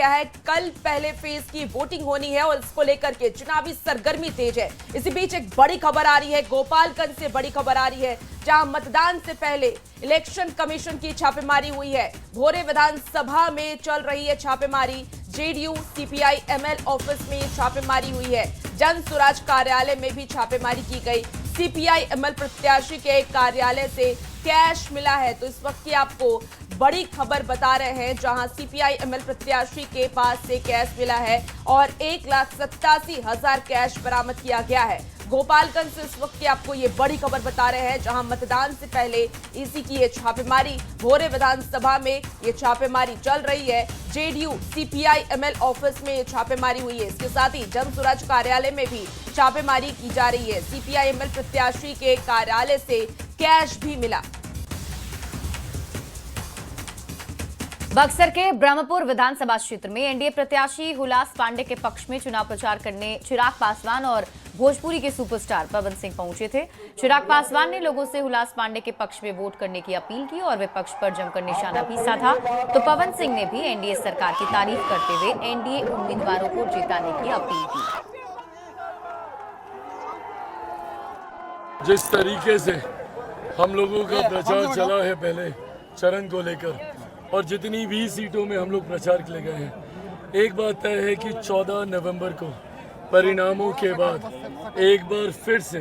गया है। कल पहले फेज की वोटिंग होनी है और इसको लेकर के चुनावी सरगर्मी तेज है। इसी बीच एक बड़ी खबर आ रही है, गोपालगंज से बड़ी खबर आ रही है, जहां मतदान से पहले इलेक्शन कमीशन की छापेमारी हुई है। भोरे विधानसभा में चल रही है छापेमारी। जेडीयू सीपीआई एमएल ऑफिस में छापेमारी हुई है। जन सुराज कार्यालय में भी छापेमारी की गई। सीपीआई एमएल प्रत्याशी के कार्यालय से कैश मिला है। तो इस वक्त की आपको बड़ी खबर बता रहे हैं, जहां सीपीआई एमएल प्रत्याशी के पास से कैश मिला है और 1,87,000 कैश बरामद किया गया है। गोपालगंज से इस वक्त की आपको ये बड़ी खबर बता रहे हैं, जहां मतदान से पहले ईसी की ये छापेमारी, भोरे विधानसभा में ये छापेमारी चल रही है। जेडीयू सीपीआई एमएल ऑफिस में ये छापेमारी हुई है। इसके साथ ही जन सुराज कार्यालय में भी छापेमारी की जा रही है। सीपीआई एमएल प्रत्याशी के कार्यालय से कैश भी मिला। बक्सर के ब्रह्मपुर विधानसभा क्षेत्र में एनडीए प्रत्याशी हुलास पांडे के पक्ष में चुनाव प्रचार करने चिराग पासवान और भोजपुरी के सुपरस्टार पवन सिंह पहुंचे थे। चिराग पासवान ने लोगों से हुलास पांडे के पक्ष में वोट करने की अपील की और विपक्ष पर जमकर निशाना भी साधा। तो पवन सिंह ने भी एनडीए सरकार की तारीफ करते हुए एनडीए उम्मीदवारों को जिताने की अपील की। जिस तरीके से हम लोगों का प्रचार चला है पहले चरण को लेकर, और जितनी भी सीटों में हम लोग प्रचार के लिए गए हैं, एक बात तय है कि 14 नवंबर को परिणामों के बाद एक बार फिर से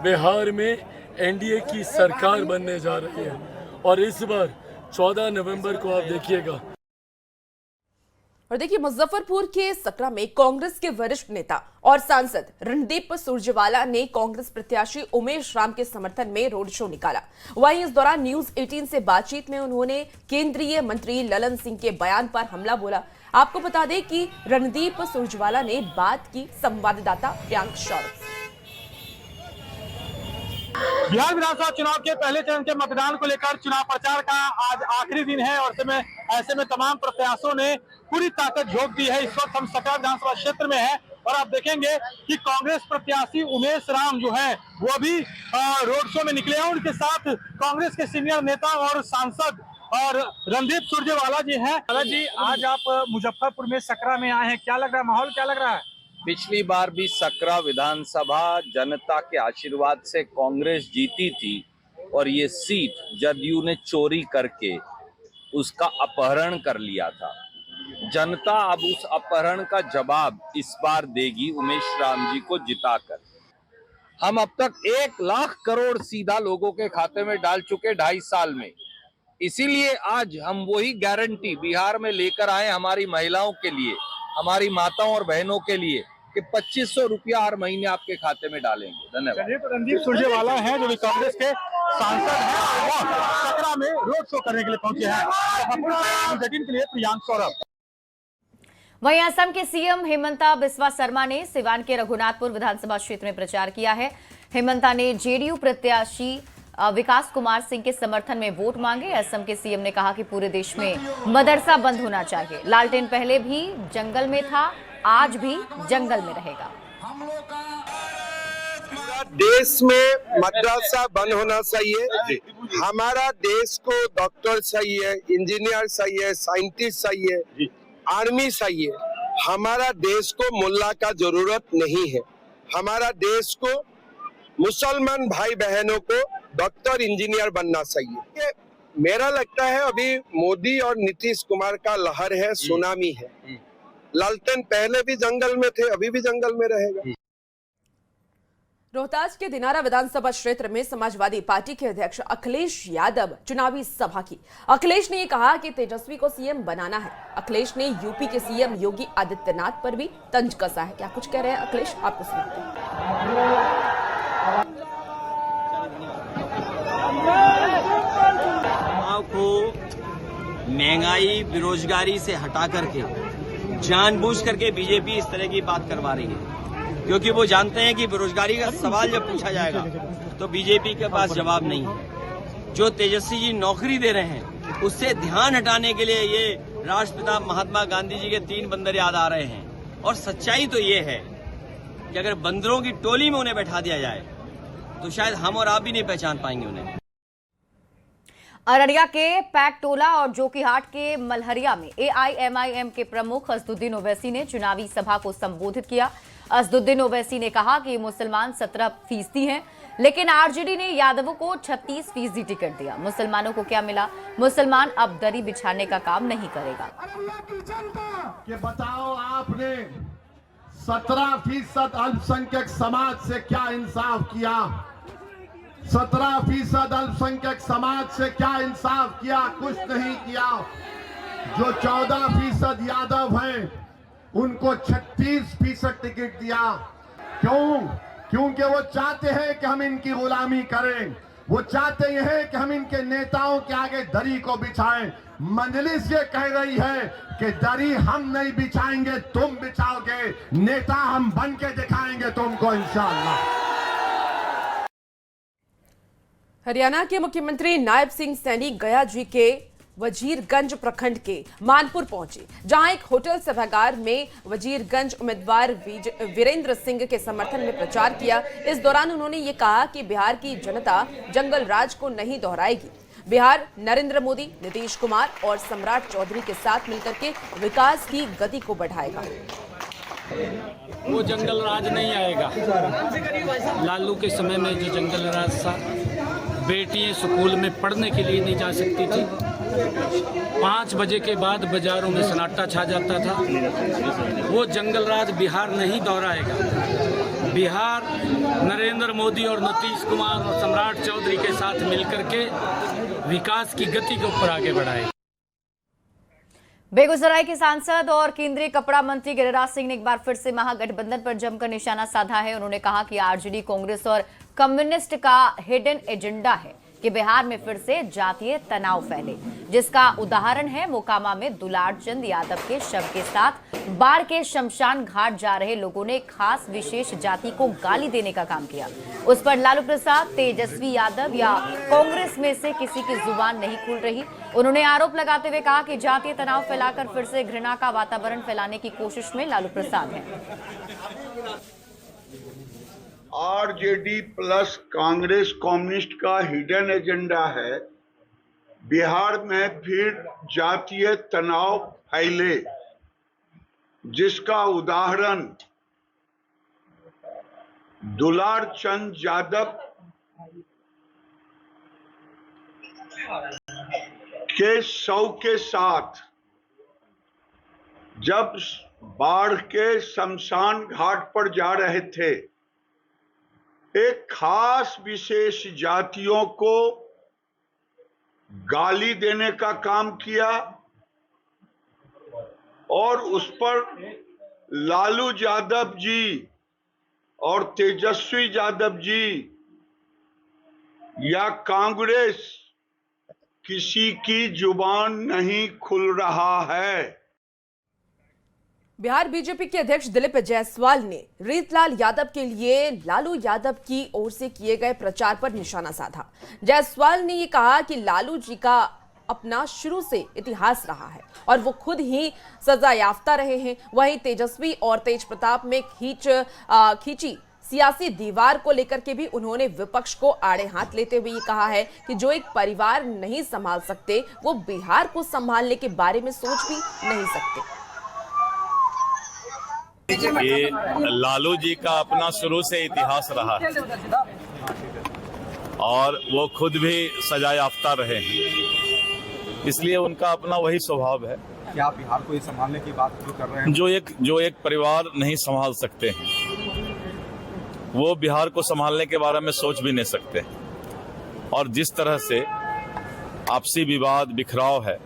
बिहार में एनडीए की सरकार बनने जा रही है। और इस बार 14 नवंबर को आप देखिएगा। और देखिए, मुजफ्फरपुर के सकरा में कांग्रेस के वरिष्ठ नेता और सांसद रणदीप सुरजेवाला ने कांग्रेस प्रत्याशी उमेश राम के समर्थन में रोड शो निकाला। वहीं इस दौरान न्यूज 18 से बातचीत में उन्होंने केंद्रीय मंत्री ललन सिंह के बयान पर हमला बोला। आपको बता दें कि रणदीप सुरजेवाला ने बात की संवाददाता प्रियांक सौरभ से। बिहार विधानसभा चुनाव के पहले चरण के मतदान को लेकर चुनाव प्रचार का आज आखिरी दिन है और ऐसे में तमाम प्रत्याशियों ने पूरी ताकत झोंक दी है। इस वक्त हम सकरा विधानसभा क्षेत्र में हैं और आप देखेंगे कि कांग्रेस प्रत्याशी उमेश राम जो है वो भी रोड शो में निकले हैं। उनके साथ कांग्रेस के सीनियर नेता और सांसद और रणदीप सुरजेवाला जी हैं। जी, आज आप मुजफ्फरपुर में सकरा में आए हैं, क्या लग रहा है, माहौल क्या लग रहा है? पिछली बार भी सकरा विधानसभा जनता के आशीर्वाद से कांग्रेस जीती थी और ये सीट जदयू ने चोरी करके उसका अपहरण कर लिया था। जनता अब उस अपहरण का जवाब इस बार देगी उमेश राम जी को जिताकर। हम अब तक 1 लाख करोड़ सीधा लोगों के खाते में डाल चुके 2.5 साल में। इसीलिए आज हम वही गारंटी बिहार में लेकर आए हमारी महिलाओं के लिए, हमारी माताओं और बहनों के लिए कि 2500 रुपया हर महीने आपके खाते में डालेंगे। धन्यवाद। रणदीप सुरजेवाला हैं जो कांग्रेस के सांसद हैं, वो सकरा में रोड शो करने के लिए पहुंचे हैं। के लिए प्रियांक सौरभ। वहीं असम के सीएम हेमंता बिस्वा शर्मा ने सिवान के रघुनाथपुर विधानसभा क्षेत्र में प्रचार किया है। हेमंता ने जेडीयू प्रत्याशी विकास कुमार सिंह के समर्थन में वोट मांगे। असम के सीएम ने कहा कि पूरे देश में मदरसा बंद होना चाहिए। लालटेन पहले भी जंगल में था, आज भी जंगल में रहेगा। देश में मदरसा बंद होना चाहिए। हमारा देश को डॉक्टर चाहिए, इंजीनियर चाहिए, साइंटिस्ट चाहिए, आर्मी चाहिए। हमारा देश को मुल्ला का जरूरत नहीं है। हमारा देश को मुसलमान भाई बहनों को डॉक्टर इंजीनियर बनना चाहिए। मेरा लगता है अभी मोदी और नीतीश कुमार का लहर है, सुनामी है। लालटेन पहले भी जंगल में थे, अभी भी जंगल में रहेगा। रोहतास के दिनारा विधानसभा क्षेत्र में समाजवादी पार्टी के अध्यक्ष अखिलेश यादव चुनावी सभा की। अखिलेश ने ये कहा कि तेजस्वी को सीएम बनाना है। अखिलेश ने यूपी के सीएम योगी आदित्यनाथ पर भी तंज कसा है। क्या कुछ कह रहे हैं अखिलेश, आपको सुनाते हैं। को महंगाई बेरोजगारी से हटा करके जानबूझ करके बीजेपी इस तरह की बात करवा रही है, क्योंकि वो जानते हैं कि बेरोजगारी का सवाल जब पूछा जाएगा तो बीजेपी के पास जवाब नहीं है। जो तेजस्वी जी नौकरी दे रहे हैं उससे ध्यान हटाने के लिए ये राष्ट्रपिता महात्मा गांधी जी के 3 बंदर याद आ रहे हैं। और सच्चाई तो ये है कि अगर बंदरों की टोली में उन्हें बैठा दिया जाए तो शायद हम और आप भी नहीं पहचान पाएंगे उन्हें। अररिया के पैकटोला और जोकीहाट के मलहरिया में AIMIM के प्रमुख असदुद्दीन ओवैसी ने चुनावी सभा को संबोधित किया। असदुद्दीन ओवैसी ने कहा कि मुसलमान 17% हैं, लेकिन आरजेडी ने यादवों को 36% टिकट दिया। मुसलमानों को क्या मिला? मुसलमान अब दरी बिछाने का काम नहीं करेगा। कि बताओ आपने 17% अल्पसंख्यक समाज से क्या इंसाफ किया? 17% अल्पसंख्यक समाज से क्या इंसाफ किया? कुछ नहीं किया। जो 14% यादव हैं उनको 36% टिकट दिया। क्यों? क्योंकि वो चाहते हैं कि हम इनकी गुलामी करें। वो चाहते हैं कि हम इनके नेताओं के आगे दरी को बिछाएं। मजलिस ये कह रही है कि दरी हम नहीं बिछाएंगे, तुम बिछाओगे। नेता हम बन के दिखाएंगे तुमको इंशाअल्लाह। हरियाणा के मुख्यमंत्री नायब सिंह सैनी गया जी के वजीरगंज प्रखंड के मानपुर पहुंचे, जहां एक होटल सभागार में वजीरगंज उम्मीदवार वीरेंद्र सिंह के समर्थन में प्रचार किया। इस दौरान उन्होंने ये कहा कि बिहार की जनता जंगल राज को नहीं दोहराएगी। बिहार नरेंद्र मोदी, नीतीश कुमार और सम्राट चौधरी के साथ मिलकर के विकास की गति को बढ़ाएगा। वो जंगल राज नहीं आएगा। लालू के समय में जो जंगल राज था, बेटियां स्कूल में पढ़ने के लिए नहीं जा सकती थी। 5 बजे के बाद बाजारों में सन्नाटा छा जाता था। वो जंगल राज बिहार नहीं दोहराएगा। बिहार नरेंद्र मोदी और नीतीश कुमार और सम्राट चौधरी के साथ मिलकर के विकास की गति को ऊपर आगे बढ़ाएगा। बेगूसराय के सांसद और केंद्रीय कपड़ा मंत्री गिरिराज सिंह ने एक बार फिर से महागठबंधन पर जमकर निशाना साधा है। उन्होंने कहा कि आरजेडी, कांग्रेस और कम्युनिस्ट का हिडन एजेंडा है कि बिहार में फिर से जातीय तनाव फैले, जिसका उदाहरण है मोकामा में दुलारचंद यादव के शव के साथ बाढ़ के शमशान घाट जा रहे लोगों ने खास विशेष जाति को गाली देने का काम किया। उस पर लालू प्रसाद, तेजस्वी यादव या कांग्रेस में से किसी की जुबान नहीं खुल रही। उन्होंने आरोप लगाते हुए कहा कि जातीय तनाव फैलाकर फिर से घृणा का वातावरण फैलाने की कोशिश में लालू प्रसाद हैं। आरजेडी प्लस कांग्रेस कम्युनिस्ट का हिडन एजेंडा है बिहार में फिर जातीय तनाव फैले, जिसका उदाहरण दुलारचंद यादव के शव के साथ जब बाढ़ के शमशान घाट पर जा रहे थे, एक खास विशेष जातियों को गाली देने का काम किया और उस पर लालू यादव जी और तेजस्वी यादव जी या कांग्रेस किसी की जुबान नहीं खुल रहा है। बिहार बीजेपी के अध्यक्ष दिलीप जायसवाल ने रीतलाल यादव के लिए लालू यादव की ओर से किए गए प्रचार पर निशाना साधा। जायसवाल ने ये कहा कि लालू जी का अपना शुरू से इतिहास रहा है और वो खुद ही सजा याफ्ता रहे हैं। वहीं तेजस्वी और तेज प्रताप में खींची सियासी दीवार को लेकर के भी उन्होंने विपक्ष को आड़े हाथ लेते हुए ये कहा है कि जो एक परिवार नहीं संभाल सकते, वो बिहार को संभालने के बारे में सोच भी नहीं सकते। ये लालू जी का अपना शुरू से इतिहास रहा है और वो खुद भी सजा याफ्ता रहे हैं, इसलिए उनका अपना वही स्वभाव है। क्या आप बिहार को ये संभालने की बात जो कर रहे हैं? जो एक परिवार नहीं संभाल सकते हैं, वो बिहार को संभालने के बारे में सोच भी नहीं सकते। और जिस तरह से आपसी विवाद, बिखराव है,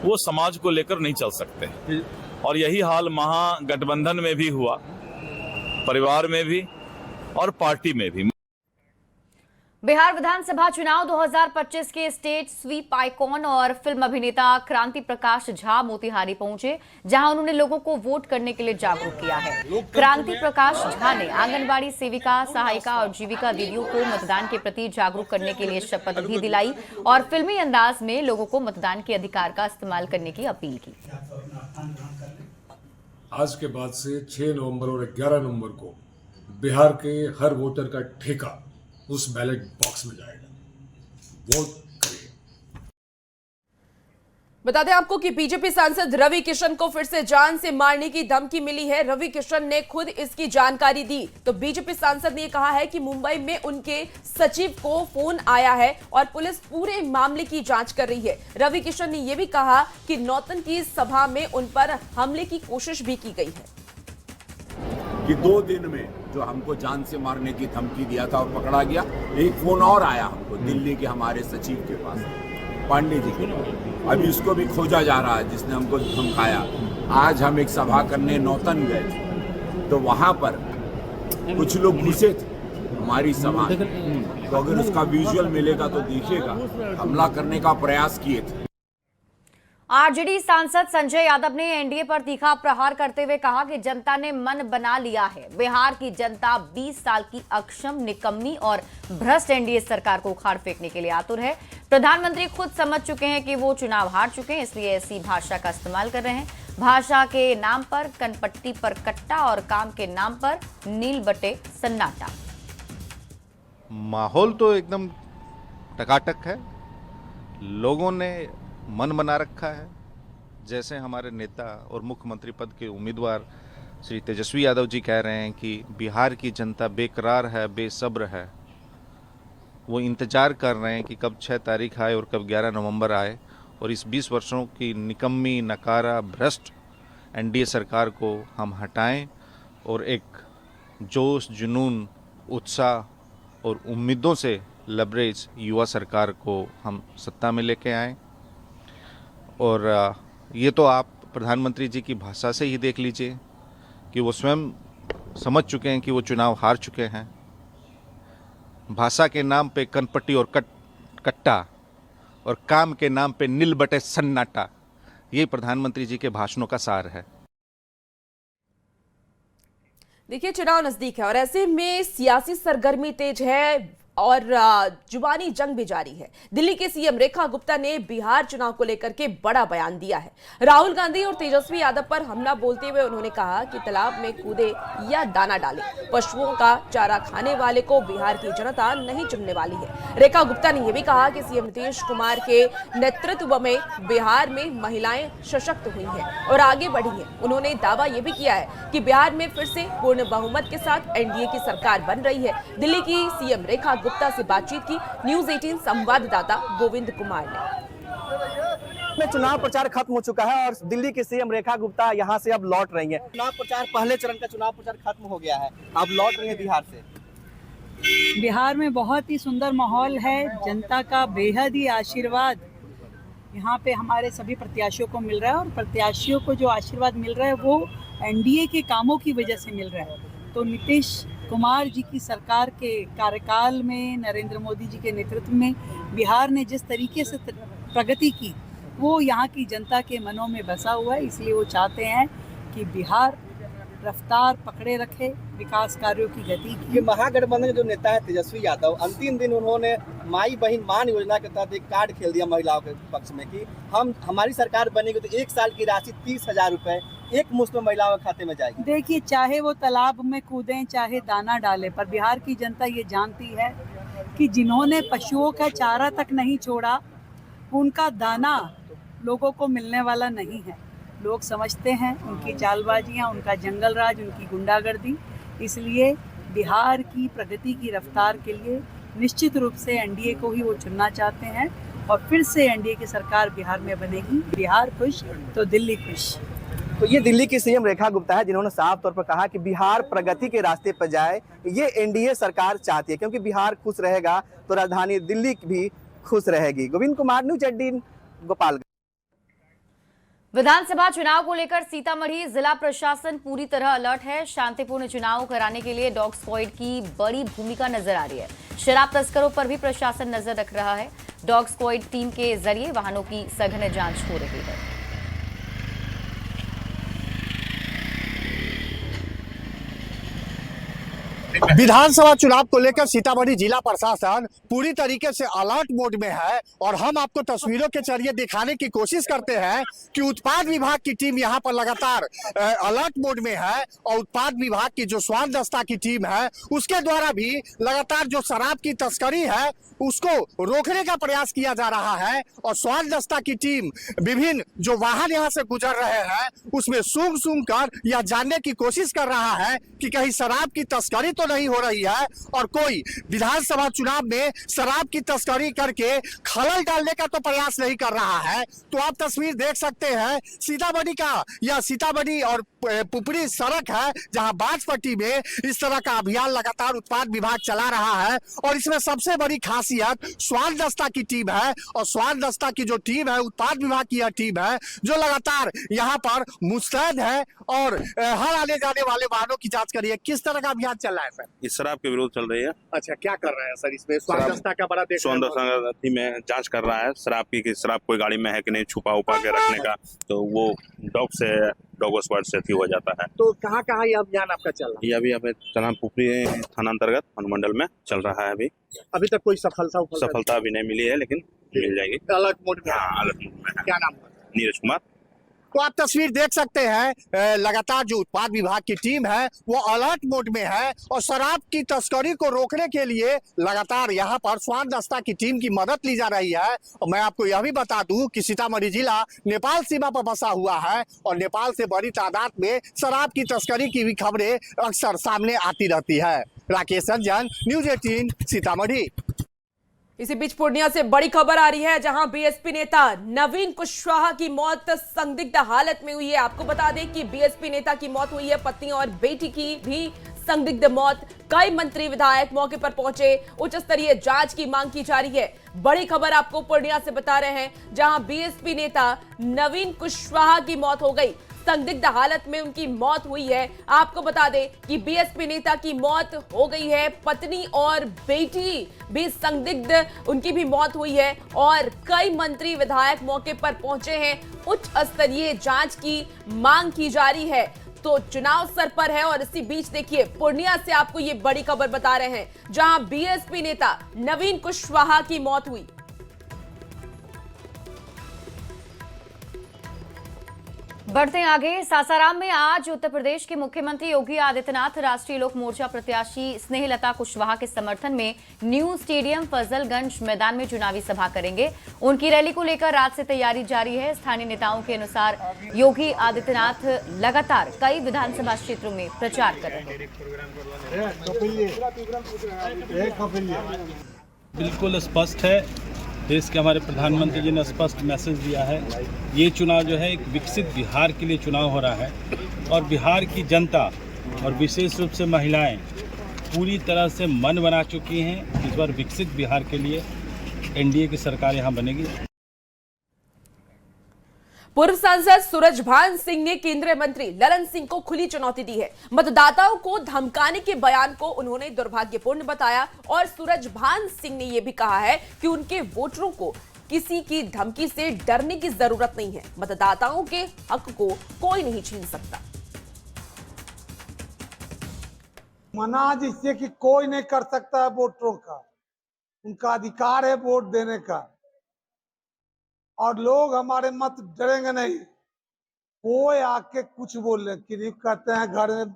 वो समाज को लेकर नहीं चल सकते। और यही हाल महागठबंधन में भी हुआ, परिवार में भी और पार्टी में भी। बिहार विधानसभा चुनाव 2025 के स्टेट स्वीप आइकॉन और फिल्म अभिनेता क्रांति प्रकाश झा मोतिहारी पहुंचे, जहां उन्होंने लोगों को वोट करने के लिए जागरूक किया है। क्रांति प्रकाश झा ने आंगनबाड़ी सेविका, सहायिका और जीविका दीदियों को मतदान के प्रति जागरूक करने के लिए शपथ भी दिलाई और फिल्मी अंदाज में लोगों को मतदान के अधिकार का इस्तेमाल करने की अपील की। आज के बाद से 6 नवंबर और 11 नवंबर को बिहार के हर वोटर का ठेका उस बैलेट बॉक्स में जाएगा। वोट करिए। बता दें आपको कि बीजेपी सांसद रवि किशन को फिर से जान से मारने की धमकी मिली है। रवि किशन ने खुद इसकी जानकारी दी। तो बीजेपी सांसद ने कहा है कि मुंबई में उनके सचिव को फोन आया है और पुलिस पूरे मामले की जांच कर रही है। रवि किशन ने यह भी कहा कि नौतन की सभा में उन पर हमले की कोशिश भी की गई है कि 2 दिन में जो हमको जान से मारने की धमकी दिया था और पकड़ा गया। एक फोन और आया हमको दिल्ली के हमारे सचिव के पास, पांडे जी के। अभी उसको भी खोजा जा रहा है जिसने हमको धमकाया। आज हम एक सभा करने नौतन गए थे तो वहां पर कुछ लोग घुसे थे हमारी सभा, तो अगर उसका विजुअल मिलेगा तो देखिएगा, हमला करने का प्रयास किए थे। आरजेडी सांसद संजय यादव ने एनडीए पर तीखा प्रहार करते हुए कहा कि जनता ने मन बना लिया है। बिहार की जनता 20 साल की अक्षम, निकम्मी और भ्रष्ट एनडीए सरकार को उखाड़ फेंकने के लिए आतुर है। प्रधानमंत्री खुद समझ चुके हैं कि वो चुनाव हार चुके हैं, इसलिए ऐसी भाषा का इस्तेमाल कर रहे हैं। भाषा के नाम पर कनपट्टी पर कट्टा और काम के नाम पर नील बटे सन्नाटा। माहौल तो एकदम टकाटक है। लोगों ने मन बना रखा है। जैसे हमारे नेता और मुख्यमंत्री पद के उम्मीदवार श्री तेजस्वी यादव जी कह रहे हैं कि बिहार की जनता बेकरार है, बेसब्र है। वो इंतजार कर रहे हैं कि कब 6 तारीख आए और कब 11 नवंबर आए और इस 20 वर्षों की निकम्मी, नकारा, भ्रष्ट एनडीए सरकार को हम हटाएं और एक जोश, जुनून, उत्साह और उम्मीदों से लबरेज युवा सरकार को हम सत्ता में लेके आएं। और ये तो आप प्रधानमंत्री जी की भाषा से ही देख लीजिए कि वो स्वयं समझ चुके हैं कि वो चुनाव हार चुके हैं। भाषा के नाम पे कनपट्टी और कट्टा और काम के नाम पे नील बटे सन्नाटा, ये प्रधानमंत्री जी के भाषणों का सार है। देखिए, चुनाव नजदीक है और ऐसे में सियासी सरगर्मी तेज है और जुबानी जंग भी जारी है। दिल्ली के सीएम रेखा गुप्ता ने बिहार चुनाव को लेकर के बड़ा बयान दिया है। राहुल गांधी और तेजस्वी यादव पर हमला बोलते हुए उन्होंने कहा कि तालाब में कूदे या दाना डाले, पशुओं का चारा खाने वाले को बिहार की जनता नहीं चुनने वाली है। रेखा गुप्ता ने यह भी कहा कि सीएम नीतीश कुमार के नेतृत्व में बिहार में महिलाएं सशक्त हुई हैं और आगे बढ़ी हैं। उन्होंने दावा यह भी किया है कि बिहार में फिर से पूर्ण बहुमत के साथ एनडीए की सरकार बन रही है। दिल्ली की सीएम रेखा गुप्ता से बातचीत की न्यूज़ 18 संवाददाता गोविंद कुमार ने। चुनाव प्रचार खत्म हो चुका है और दिल्ली की सीएम रेखा गुप्ता यहां से अब लौट रही हैं। चुनाव प्रचार, पहले चरण का चुनाव प्रचार खत्म हो गया है, अब लौट रही है बिहार से। बिहार में बहुत ही सुंदर माहौल है, जनता का बेहद ही आशीर्वाद यहाँ पे हमारे सभी प्रत्याशियों को मिल रहा है और प्रत्याशियों को जो आशीर्वाद मिल रहा है वो एनडीए के कामों की वजह से मिल रहा है। तो नीतीश कुमार जी की सरकार के कार्यकाल में, नरेंद्र मोदी जी के नेतृत्व में बिहार ने जिस तरीके से प्रगति की वो यहाँ की जनता के मनों में बसा हुआ है। इसलिए वो चाहते हैं कि बिहार रफ्तार पकड़े रखे, विकास कार्यों की गति की। ये महागठबंधन के जो नेता है तेजस्वी यादव, अंतिम दिन उन्होंने माई बहन मान योजना के तहत एक कार्ड खेल दिया महिलाओं के पक्ष में कि हमारी सरकार बनेगी तो 1 साल की राशि 30,000 रुपए एक मुश्त में महिलाओं के खाते में जाएगी। देखिए, चाहे वो तालाब में कूदें, चाहे दाना डालें, पर बिहार की जनता ये जानती है कि जिन्होंने पशुओं का चारा तक नहीं छोड़ा, उनका दाना लोगों को मिलने वाला नहीं है। लोग समझते हैं उनकी चालबाजियाँ, उनका जंगल राज, उनकी गुंडागर्दी। इसलिए बिहार की प्रगति की रफ्तार के लिए निश्चित रूप से एनडीए को ही वो चुनना चाहते हैं और फिर से एनडीए की सरकार बिहार में बनेगी। बिहार खुश तो दिल्ली खुश। तो ये दिल्ली की सीएम रेखा गुप्ता है जिन्होंने साफ तौर पर कहा कि बिहार प्रगति के रास्ते पर जाए, ये एनडीए सरकार चाहती है, क्योंकि बिहार खुश रहेगा तो राजधानी दिल्ली भी खुश रहेगी। गोविंद कुमार, न्यूज़ 18, गोपालगंज। विधानसभा चुनाव को लेकर सीतामढ़ी जिला प्रशासन पूरी तरह अलर्ट है। शांतिपूर्ण चुनाव कराने के लिए डॉग स्क्वाड की बड़ी भूमिका नजर आ रही है। शराब तस्करों पर भी प्रशासन नजर रख रहा है। डॉग स्क्वाड टीम के जरिए वाहनों की सघन जांच हो रही है। विधानसभा चुनाव को लेकर सीतामढ़ी जिला प्रशासन पूरी तरीके से अलर्ट मोड में है और हम आपको तस्वीरों के जरिए दिखाने की कोशिश करते हैं कि उत्पाद विभाग की टीम यहां पर लगातार अलर्ट मोड में है और उत्पाद विभाग की जो स्वान दस्ता की टीम है उसके द्वारा भी लगातार जो शराब की तस्करी है उसको रोकने का प्रयास किया जा रहा है और स्वान दस्ता की टीम विभिन्न जो वाहन यहां से गुजर रहे हैं उसमें सूंघ सूंघ कर यह जानने की कोशिश कर रहा है कि कहीं शराब की तस्करी तो नहीं हो रही है और कोई विधानसभा चुनाव में शराब की तस्करी करके खलल डालने का तो प्रयास नहीं कर रहा है। तो आप तस्वीर देख सकते हैं सीतामढ़ी का, यह सीतामढ़ी और पुपरी सड़क है जहां बाजपट्टी में इस तरह का अभियान लगातार उत्पाद विभाग चला रहा है और इसमें सबसे बड़ी खासियत स्वान दस्ता की टीम है और स्वान दस्ता की जो टीम है उत्पाद विभाग की यह टीम है जो लगातार यहाँ पर मुस्तैद है और हर आने जाने वाले वाहनों की जांच करिए। किस तरह का अभियान चल रहा है सर? इस शराब के विरोध चल रही है। अच्छा, क्या कर रहे हैं सर इसमें? स्वान दस्ता का बड़ा स्वान दस्ता में जांच कर रहा है शराब की, शराब कोई गाड़ी में है कि नहीं, छुपा उपा के रखने का, तो वो डॉग स्क्वाड से हो जाता है। तो कहाँ कहाँ ये अभियान आपका चल रहा है? ये अभी हमें पुपरी थाना अंतर्गत अनुमंडल में चल रहा है। अभी तक कोई सफलता अभी नहीं मिली है लेकिन मिल जाएगी। अलर्ट मोड में। हाँ, अलर्ट मोड में। क्या नाम है? नीरज कुमार। तो आप तस्वीर देख सकते हैं लगातार जो उत्पाद विभाग की टीम है वो अलर्ट मोड में है और शराब की तस्करी को रोकने के लिए लगातार यहाँ पर स्वान दस्ता की टीम की मदद ली जा रही है। और मैं आपको यह भी बता दूं कि सीतामढ़ी जिला नेपाल सीमा पर बसा हुआ है और नेपाल से बड़ी तादाद में शराब की तस्करी की भी खबरें अक्सर सामने आती रहती है। राकेश रंजन, न्यूज 18 सीतामढ़ी। इसी बीच पूर्णिया से बड़ी खबर आ रही है जहां बीएसपी नेता नवीन कुशवाहा की मौत संदिग्ध हालत में हुई है। आपको बता दें कि बीएसपी नेता की मौत हुई है, पत्नी और बेटी की भी संदिग्ध मौत। कई मंत्री विधायक मौके पर पहुंचे, उच्च स्तरीय जांच की मांग की जा रही है। बड़ी खबर आपको पूर्णिया से बता रहे हैं जहां बीएसपी नेता नवीन कुशवाहा की मौत हो गई, संदिग्ध हालत में उनकी मौत हुई है। आपको बता दें कि बीएसपी नेता की मौत हो गई है, पत्नी और बेटी भी संदिग्ध उनकी भी मौत हुई है और कई मंत्री विधायक मौके पर पहुंचे हैं। उच्च स्तरीय जांच की मांग की जा रही है। तो चुनाव सर पर है और इसी बीच देखिए पूर्णिया से आपको ये बड़ी खबर बता रहे हैं जहां बीएसपी नेता नवीन कुशवाहा की मौत हुई। बढ़ते हैं आगे। सासाराम में आज उत्तर प्रदेश के मुख्यमंत्री योगी आदित्यनाथ राष्ट्रीय लोक मोर्चा प्रत्याशी स्नेहलता कुशवाहा के समर्थन में न्यू स्टेडियम फजलगंज मैदान में चुनावी सभा करेंगे। उनकी रैली को लेकर रात से तैयारी जारी है। स्थानीय नेताओं के अनुसार योगी आदित्यनाथ लगातार कई विधानसभा क्षेत्रों में प्रचार कर रहे हैं। बिल्कुल स्पष्ट है, देश के हमारे प्रधानमंत्री जी ने स्पष्ट मैसेज दिया है। ये चुनाव जो है एक विकसित बिहार के लिए चुनाव हो रहा है और बिहार की जनता और विशेष रूप से महिलाएं पूरी तरह से मन बना चुकी हैं। इस बार विकसित बिहार के लिए एनडीए की सरकार यहां बनेगी। पूर्व सांसद सूरजभान सिंह ने केंद्रीय मंत्री ललन सिंह को खुली चुनौती दी है। मतदाताओं को धमकाने के बयान को उन्होंने दुर्भाग्यपूर्ण बताया और सूरजभान सिंह ने यह भी कहा है कि उनके वोटरों को किसी की धमकी से डरने की जरूरत नहीं है। मतदाताओं के हक को कोई नहीं छीन सकता। मना जिससे कि कोई नहीं कर सकता है वोटरों का, उनका अधिकार है वोट देने का और लोग हमारे मत डरेंगे नहीं। कोई आके कुछ बोल रहे, किन्हीं कहते हैं घर में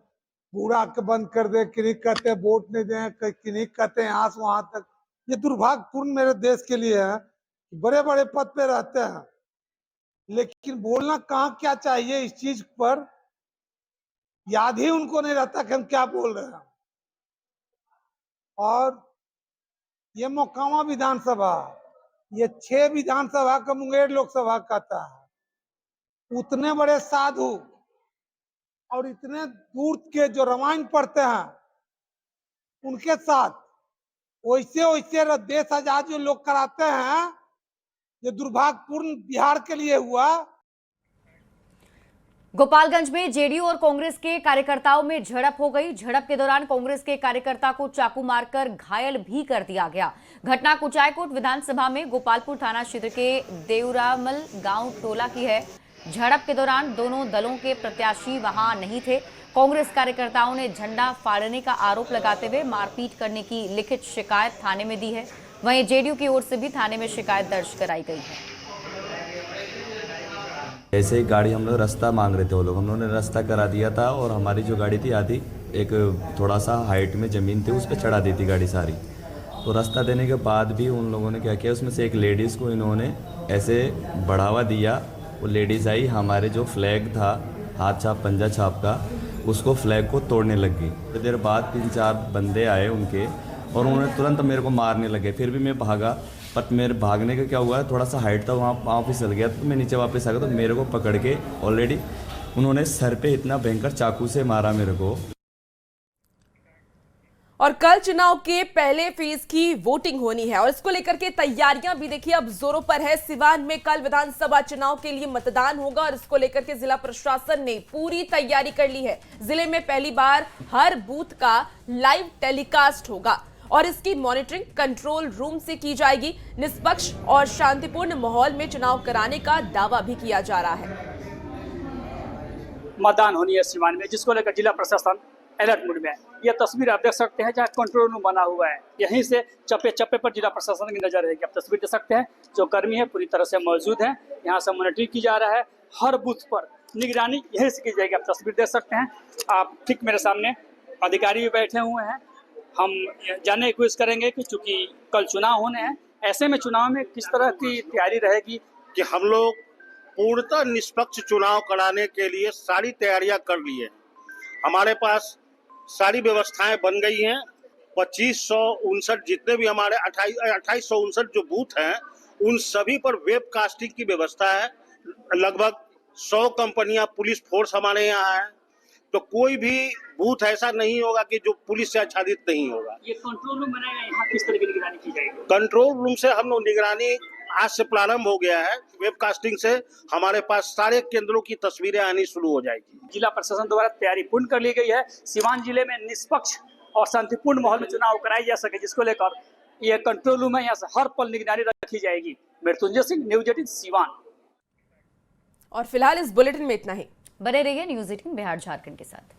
बूढ़ा के बंद कर दे, किन्हीं कहते हैं वोट नहीं दें, किन्हीं कहते हैं यहाँ से वहां तक। ये दुर्भाग्यपूर्ण मेरे देश के लिए है। बड़े बड़े पद पे रहते हैं लेकिन बोलना कहाँ क्या चाहिए इस चीज पर याद ही उनको नहीं रहता कि हम क्या बोल रहे हैं। और ये मोकामा विधानसभा, ये 6 विधानसभा का मुंगेर लोकसभा कहता है। उतने बड़े साधु और इतने दूर के जो रामायण पढ़ते हैं उनके साथ वैसे देश आजाद जो लोग कराते हैं, ये दुर्भाग्यपूर्ण बिहार के लिए हुआ। गोपालगंज में जेडीयू और कांग्रेस के कार्यकर्ताओं में झड़प हो गई। झड़प के दौरान कांग्रेस के कार्यकर्ता को चाकू मारकर घायल भी कर दिया गया। घटना कुचायकोट विधानसभा में गोपालपुर थाना क्षेत्र के देवरामल गांव टोला की है। झड़प के दौरान दोनों दलों के प्रत्याशी वहां नहीं थे। कांग्रेस कार्यकर्ताओं ने झंडा फाड़ने का आरोप लगाते हुए मारपीट करने की लिखित शिकायत थाने में दी है। वहीं जेडीयू की ओर से भी थाने में शिकायत दर्ज कराई गई है। ऐसे ही गाड़ी हम लोग रास्ता मांग रहे थे, वो लोग उन्होंने रास्ता करा दिया था और हमारी जो गाड़ी थी आधी एक थोड़ा सा हाइट में ज़मीन थी उस पर चढ़ा दी थी गाड़ी सारी। तो रास्ता देने के बाद भी उन लोगों ने क्या किया, उसमें से एक लेडीज़ को इन्होंने ऐसे बढ़ावा दिया। वो लेडीज़ आई, हमारे जो फ्लैग था हाथ छाप पंजा छाप का, उसको फ्लैग को तोड़ने लग गई। थोड़ी देर बाद 3-4 बंदे आए उनके और उन्होंने तुरंत मेरे को मारने लगे। फिर भी मैं भागा, बट मेरे भागने का क्या हुआ, थोड़ा सा हाइट था, वहाँ पाँव फिसल गया तो मैं नीचे वापस आ गया। तो मेरे को पकड़ के ऑलरेडी उन्होंने सर पे इतना भयंकर चाकू से मारा मेरे को। और कल चुनाव के पहले फेज की वोटिंग होनी है और इसको लेकर के तैयारियां भी देखिए अब जोरों पर है। सिवान में कल विधानसभा चुनाव के लिए मतदान होगा और इसको लेकर के जिला प्रशासन ने पूरी तैयारी कर ली है। जिले में पहली बार हर बूथ का लाइव टेलीकास्ट होगा और इसकी मॉनिटरिंग कंट्रोल रूम से की जाएगी। निष्पक्ष और शांतिपूर्ण माहौल में चुनाव कराने का दावा भी किया जा रहा है। मतदान होनी है सिवान में, जिसको लेकर जिला प्रशासन अलर्ट मोड में है। यह तस्वीर आप देख सकते हैं जहाँ कंट्रोल रूम बना हुआ है, यहीं से चप्पे चप्पे पर जिला प्रशासन की नजर रहेगी। आप तस्वीर देख सकते हैं, जो कर्मी है पूरी तरह से मौजूद है, यहाँ से मॉनिटरिंग की जा रहा है। हर बूथ पर निगरानी यहीं से की जाएगी। आप तस्वीर देख सकते हैं, आप ठीक मेरे सामने अधिकारी भी बैठे हुए हैं। हम जानने की कोशिश करेंगे कि चूंकि कल चुनाव होने हैं, ऐसे में चुनाव में किस तरह की तैयारी रहेगी। कि हम लोग पूर्णतः निष्पक्ष चुनाव कराने के लिए सारी तैयारियां कर ली है। हमारे पास सारी व्यवस्थाएं बन गई हैं। 2559 जितने भी हमारे 2859 जो बूथ हैं, उन सभी पर वेब कास्टिंग की व्यवस्था है। लगभग 100 कंपनियां पुलिस फोर्स हमारे यहाँ है, तो कोई भी बूथ ऐसा नहीं होगा कि जो पुलिस से आच्छादित नहीं होगा। ये कंट्रोल रूम बनाएगा, यहाँ किस तरह की निगरानी की जाएगी? कंट्रोल रूम से हम लोग निगरानी आज से प्रारंभ हो गया है। वेबकास्टिंग से हमारे पास सारे केंद्रों की तस्वीरें आनी शुरू हो जाएगी। जिला प्रशासन द्वारा तैयारी पूर्ण कर ली गई है। सिवान जिले में निष्पक्ष और शांतिपूर्ण माहौल में चुनाव कराई जा सके, जिसको लेकर यह कंट्रोल रूम है, यहाँ से हर पल निगरानी रखी जाएगी। मृत्युंजय सिंह, न्यूज 18 सिवान। और फिलहाल इस बुलेटिन में इतना ही। बने रहिए न्यूज 18 बिहार झारखंड के साथ।